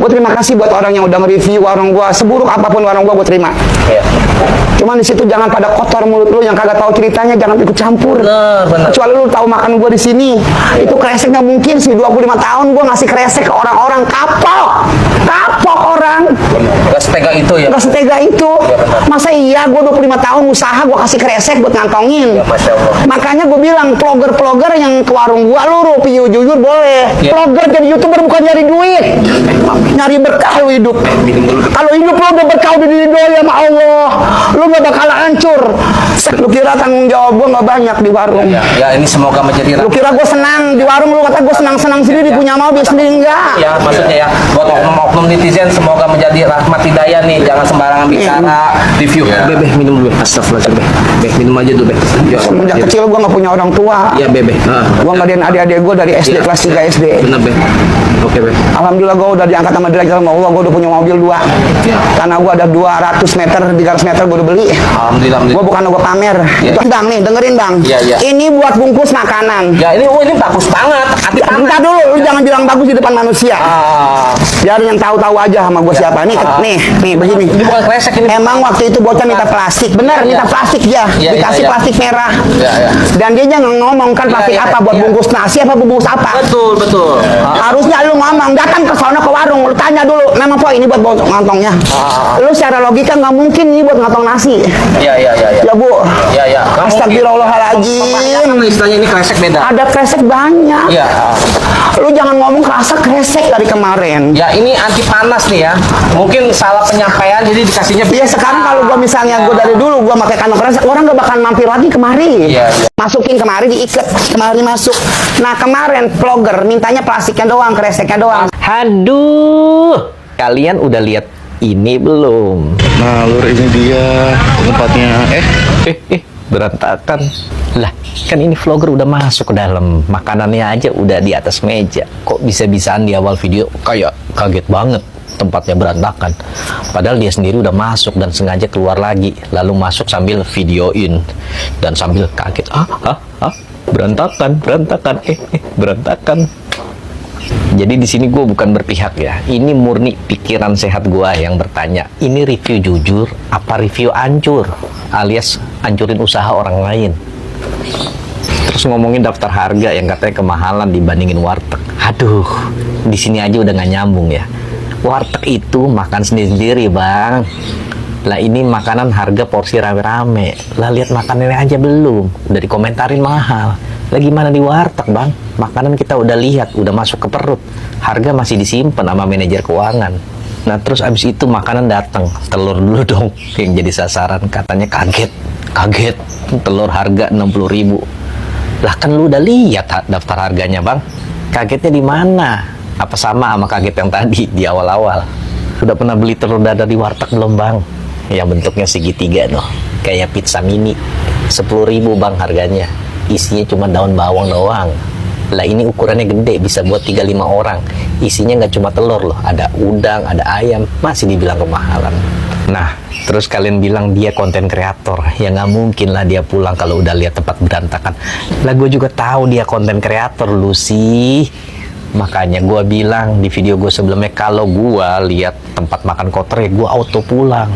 Gue terima kasih buat orang yang udah nge-review warung gue, seburuk apapun warung gue terima. Iya. Cuman di situ jangan pada kotor mulut lu, yang kagak tahu ceritanya jangan ikut campur. Benar. Kecuali lu tahu makan gue di sini. Itu kresek nggak mungkin sih, 25 tahun gue ngasih kresek ke orang-orang, kapok orang. Gak setega itu ya. Gak setega itu. Masa iya gue 25 tahun usaha gue kasih kresek buat ngantongin. Ya, Masya Allah. Makanya gue bilang vlogger-vlogger yang ke warung gue, lu review jujur boleh. Ya. Vlogger jadi YouTuber bukan nyari duit, nyari berkah lu hidup. Kalau hidup lu udah berkah udah diridhoi sama Allah, lu gak bakal hancur. Lu kira tanggung jawab gue gak banyak di warung? Ya, ini semoga menjadi Lu kira gue senang di warung, lu kata gue senang-senang sendiri punya mobil sendiri, enggak? ya, maksudnya ya buat oknum-oknum netizen semoga menjadi rahmat hidayah nih, jangan sembarangan bicara, review. Bebe minum dulu, astagfirullahaladzim. Beh, minum aja dulu, Beh. Ya, Semenjak kecil gue gak punya orang tua. Iya, Bebe. Gue ngadain adik-adik gue dari SD kelas 3 SD. Bener, Beh. Oke, Beh. Alhamdulillah gue udah diangkat sama derajat sama Allah, gue udah punya mobil 2. Karena gue ada 200 meter, 300 meter gue udah beli. Alhamdulillah. Gue bukan gue pamer. Ya. Itu bang nih, dengerin bang. Ya. Ini buat bungkus makanan. Ya, ini bagus banget. Bentar dulu, lu jangan bilang bagus di depan manusia. Biar yang tahu-tahu aja sama gue siapa. Nih begini. Ini bukan kresek ini. Emang waktu itu bocah minta plastik, bener minta plastik ya, dikasih plastik merah. Ya. Dan dia jangan ngomong kan plastik apa buat bungkus nasi apa bungkus apa. Betul. Harusnya lu ngomong, datang ke sana ke warung, lu tanya dulu, memang po ini buat ngantongnya. Lu secara logika nggak mungkin ini buat ngantong nasi. Iya. Ya bu. Ya. Astagfirullahaladzim. Istilahnya ini kresek beda. Ada kresek banyak. Iya. Lu jangan ngomong kerasa kresek dari kemarin. Ya, ini anti panas nih ya. Mungkin salah penyampaian jadi dikasihnya. Iya sekarang kalau gua misalnya gua dari dulu gua pakai kantong kresek, orang gak bakal mampir lagi kemari. Iya. Masukin kemari diikat, kemari masuk. Nah kemarin vlogger mintanya plastiknya doang, kreseknya doang. Aduh, kalian udah lihat ini belum? Nah, Lur, ini dia tempatnya. Berantakan. Lah, kan ini vlogger udah masuk ke dalam, makanannya aja udah di atas meja. Kok bisa-bisaan di awal video kayak kaget banget tempatnya berantakan. Padahal dia sendiri udah masuk dan sengaja keluar lagi, lalu masuk sambil videoin dan sambil kaget. Berantakan. Berantakan. Jadi di sini gue bukan berpihak ya. Ini murni pikiran sehat gue yang bertanya. Ini review jujur apa review hancur? Alias hancurin usaha orang lain. Terus ngomongin daftar harga yang katanya kemahalan dibandingin warteg. Aduh, di sini aja udah nggak nyambung ya. Warteg itu makan sendiri-sendiri bang. Lah ini makanan harga porsi rame-rame. Lah lihat makanannya aja belum. Udah dikomentarin mahal. Lah gimana di warteg bang? Makanan kita udah lihat, udah masuk ke perut. Harga masih disimpan sama manajer keuangan. Nah terus abis itu makanan datang. Telur dulu dong yang jadi sasaran. Katanya kaget. Telur harga 60.000. Lah kan lu udah lihat daftar harganya bang. Kagetnya di mana? Apa sama kaget yang tadi di awal-awal? Sudah pernah beli telur dadar di warteg belum bang? Yang bentuknya segitiga tuh, kayak pizza mini. 10.000 bang harganya. Isinya cuma daun bawang doang. Lah ini ukurannya gede, bisa buat 3-5 orang. Isinya nggak cuma telur loh, ada udang, ada ayam. Masih dibilang kemahalan. Nah, terus kalian bilang dia konten kreator. Ya nggak mungkin lah dia pulang kalau udah lihat tempat berantakan. Lah gue juga tahu dia konten kreator lu sih. Makanya gue bilang di video gue sebelumnya, kalau gue lihat tempat makan kotor ya gue auto pulang.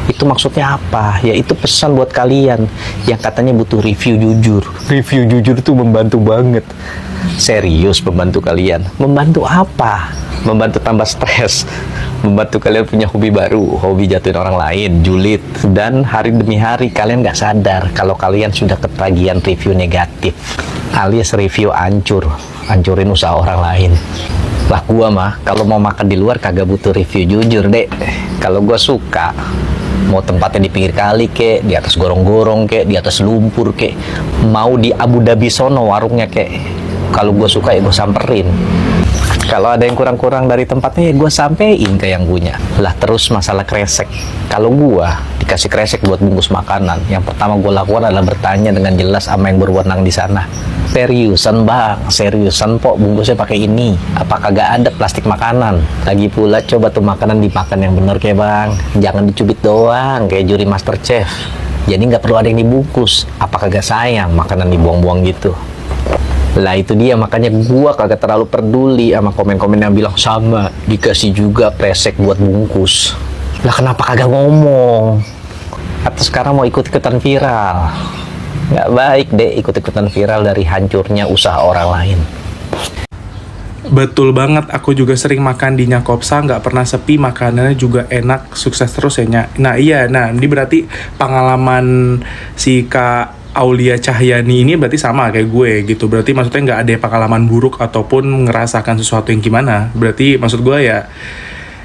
Itu maksudnya apa? Ya itu pesan buat kalian yang katanya butuh review jujur. Review jujur tuh membantu banget. Serius membantu kalian. Membantu apa? Membantu tambah stres. Membantu kalian punya hobi baru. Hobi jatuhin orang lain, julid. Dan hari demi hari kalian gak sadar kalau kalian sudah ketagihan review negatif. Alias review hancurin usaha orang lain. Lah gua mah kalau mau makan di luar kagak butuh review jujur dek. Kalau gua suka, mau tempatnya di pinggir kali kek, di atas gorong-gorong kek, di atas lumpur kek, mau di Abu Dhabi sono warungnya kek. Kalau gue suka ya gue samperin. Kalau ada yang kurang-kurang dari tempatnya ya gue sampein ke yang punya. Lah terus masalah kresek. Kalau gue dikasih kresek buat bungkus makanan, yang pertama gue lakukan adalah bertanya dengan jelas sama yang berwenang di sana. Seriusan bang, seriusan pok bungkusnya pakai ini? Apa kagak ada plastik makanan? Lagi pula coba tuh makanan dimakan yang bener kayak bang. Jangan dicubit doang kayak juri Masterchef. Jadi nggak perlu ada yang dibungkus. Apa kagak sayang makanan dibuang-buang gitu? Lah itu dia, makanya gua kagak terlalu peduli sama komen-komen yang bilang sama dikasih juga presek buat bungkus. Lah kenapa kagak ngomong? Atau sekarang mau ikut-ikutan viral? Nggak baik deh ikut-ikutan viral dari hancurnya usaha orang lain. Betul banget, aku juga sering makan di Nyakopsa, nggak pernah sepi, makanannya juga enak, sukses terus ya Nyak. Nah iya, nah ini berarti pengalaman si Kak Aulia Cahyani ini berarti sama kayak gue gitu. Berarti maksudnya nggak ada pengalaman buruk ataupun ngerasakan sesuatu yang gimana. Berarti maksud gue ya,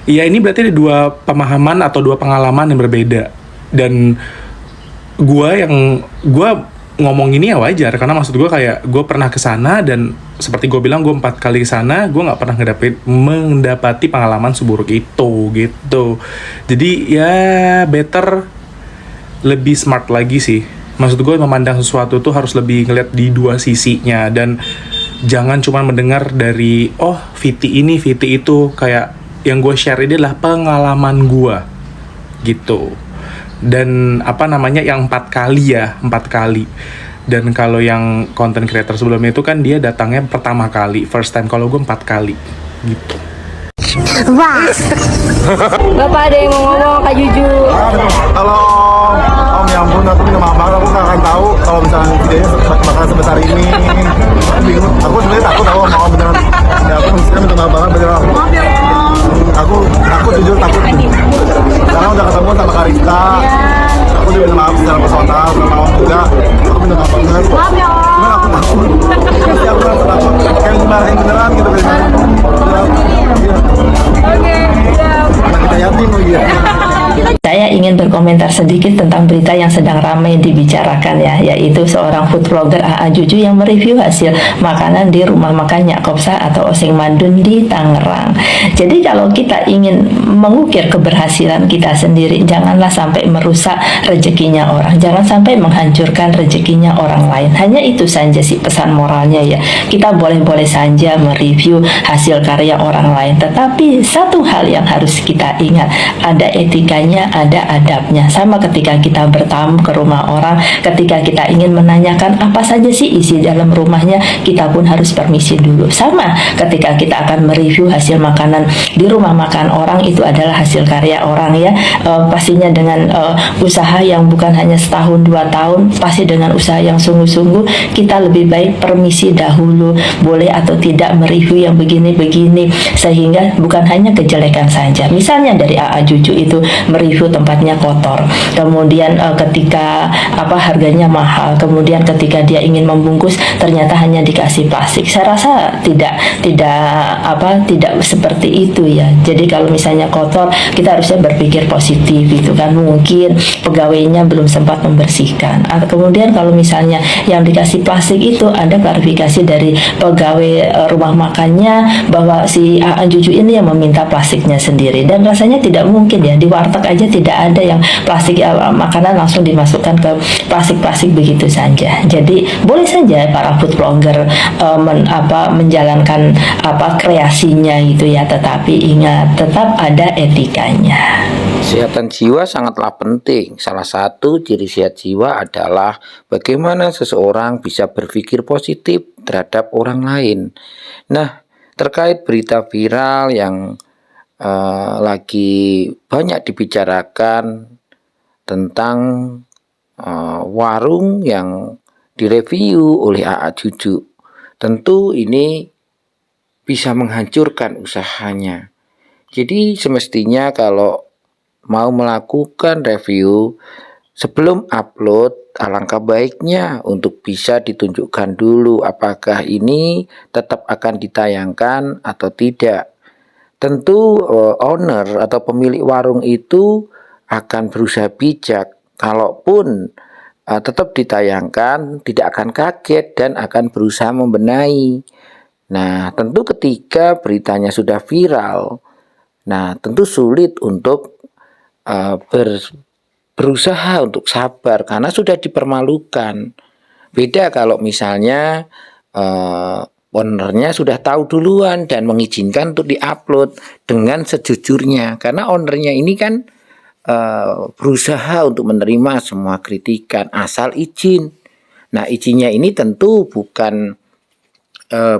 ya ini berarti ada dua pemahaman atau dua pengalaman yang berbeda. Dan gue ngomong ini ya wajar, karena maksud gue kayak gue pernah ke sana dan seperti gue bilang gue 4 kali ke sana, gue nggak pernah mendapati pengalaman seburuk itu gitu. Jadi ya better lebih smart lagi sih. Maksud gue memandang sesuatu tuh harus lebih ngeliat di dua sisinya, dan jangan cuma mendengar dari oh VT ini VT itu. Kayak yang gue share ini adalah pengalaman gue gitu. Dan apa namanya yang 4 kali. Dan kalau yang content creator sebelumnya itu kan dia datangnya pertama kali, first time. Kalau gue 4 kali gitu. Bapak ada yang mau ngomong Kak Juju? Kalau Om, ya ampun, aku minta maaf banget, aku nggak akan tahu kalau misalnya videonya bakal sebesar ini. Aku bingung, aku sebenarnya takut tahu sama Om beneran. Ya aku minta maaf banget beneran. Aku jujur takut. Karena udah ketemu sama Karista, aku juga minta maaf secara personal sama Om juga. Aku minta maaf banget. Maaf ya Om. Cuman aku takut. Pasti aku merasa takut. Kayak dimarahin beneran gitu biasanya. Oke, siap. Anak kita yatim lagi ya. Saya ingin berkomentar sedikit tentang berita yang sedang ramai dibicarakan ya, yaitu seorang food vlogger AA Juju yang mereview hasil makanan di rumah makan Nyakopsa atau Oseng Madun di Tangerang. Jadi kalau kita ingin mengukir keberhasilan kita sendiri, janganlah sampai merusak rezekinya orang, jangan sampai menghancurkan rezekinya orang lain. Hanya itu saja sih pesan moralnya ya. Kita boleh-boleh saja mereview hasil karya orang lain, tetapi satu hal yang harus kita ingat, ada etikanya, ada adabnya. Sama ketika kita bertamu ke rumah orang, ketika kita ingin menanyakan apa saja sih isi dalam rumahnya, kita pun harus permisi dulu. Sama ketika kita akan mereview hasil makanan di rumah makan orang, itu adalah hasil karya orang ya. Pastinya dengan usaha yang bukan hanya setahun 2 tahun, pasti dengan usaha yang sungguh-sungguh. Kita lebih baik permisi dahulu, boleh atau tidak mereview yang begini-begini, sehingga bukan hanya kejelekan saja. Misalnya dari AA Juju itu mereview tempatnya kotor, kemudian ketika harganya mahal, kemudian ketika dia ingin membungkus ternyata hanya dikasih plastik. Saya rasa tidak seperti itu ya. Jadi kalau misalnya kotor, kita harusnya berpikir positif gitu kan, mungkin pegawainya belum sempat membersihkan. Kemudian kalau misalnya yang dikasih plastik itu ada klarifikasi dari pegawai rumah makannya bahwa si AA Juju ini yang meminta plastiknya sendiri, dan rasanya tidak mungkin ya, di warteg aja tidak ada yang plastik makanan langsung dimasukkan ke plastik begitu saja. Jadi boleh saja para food blogger menjalankan kreasinya gitu ya, tetapi ingat tetap ada etikanya. Kesehatan jiwa sangatlah penting. Salah satu ciri sehat jiwa adalah bagaimana seseorang bisa berpikir positif terhadap orang lain. Nah, terkait berita viral yang lagi banyak dibicarakan tentang warung yang direview oleh AA Juju, tentu ini bisa menghancurkan usahanya. Jadi semestinya kalau mau melakukan review, sebelum upload, alangkah baiknya untuk bisa ditunjukkan dulu apakah ini tetap akan ditayangkan atau tidak. Tentu owner atau pemilik warung itu akan berusaha bijak. Kalaupun tetap ditayangkan, tidak akan kaget dan akan berusaha membenahi. Nah, tentu ketika beritanya sudah viral, nah tentu sulit untuk berusaha untuk sabar karena sudah dipermalukan. Beda kalau misalnya ownernya sudah tahu duluan dan mengizinkan untuk diupload dengan sejujurnya, karena ownernya ini kan berusaha untuk menerima semua kritikan asal izin. Nah, izinnya ini tentu bukan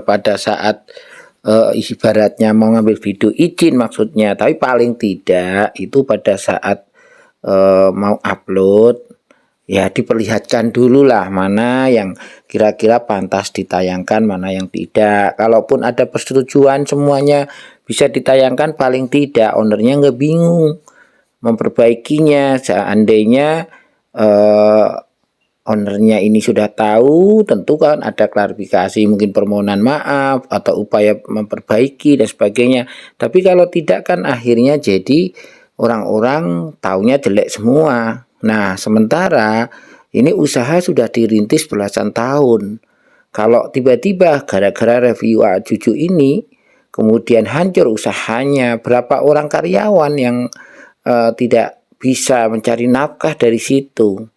pada saat ibaratnya mau ngambil video izin maksudnya, tapi paling tidak itu pada saat mau upload ya diperlihatkan dulu lah mana yang kira-kira pantas ditayangkan, mana yang tidak. Kalaupun ada persetujuan semuanya bisa ditayangkan, paling tidak ownernya nggak bingung memperbaikinya. Seandainya ownernya ini sudah tahu, tentu kan ada klarifikasi, mungkin permohonan maaf atau upaya memperbaiki dan sebagainya. Tapi kalau tidak kan akhirnya jadi orang-orang taunya jelek semua. Nah, sementara ini usaha sudah dirintis belasan tahun. Kalau tiba-tiba gara-gara review Juju ini kemudian hancur usahanya, berapa orang karyawan yang tidak bisa mencari nafkah dari situ.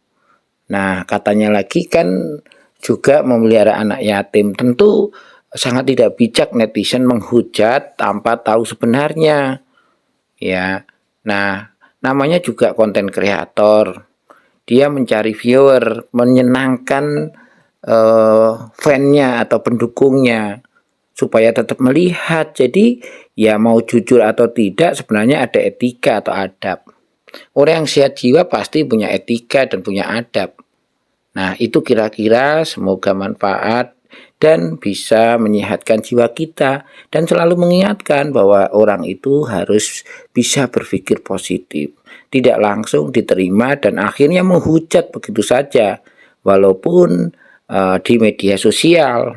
Nah, katanya lagi kan juga memelihara anak yatim. Tentu sangat tidak bijak netizen menghujat tanpa tahu sebenarnya. Ya. Nah, namanya juga konten kreator. Dia mencari viewer, menyenangkan fan-nya atau pendukungnya supaya tetap melihat. Jadi ya mau jujur atau tidak sebenarnya ada etika atau adab. Orang yang sehat jiwa pasti punya etika dan punya adab. Nah, itu kira-kira semoga manfaat dan bisa menyehatkan jiwa kita dan selalu mengingatkan bahwa orang itu harus bisa berpikir positif, tidak langsung diterima dan akhirnya menghujat begitu saja walaupun di media sosial.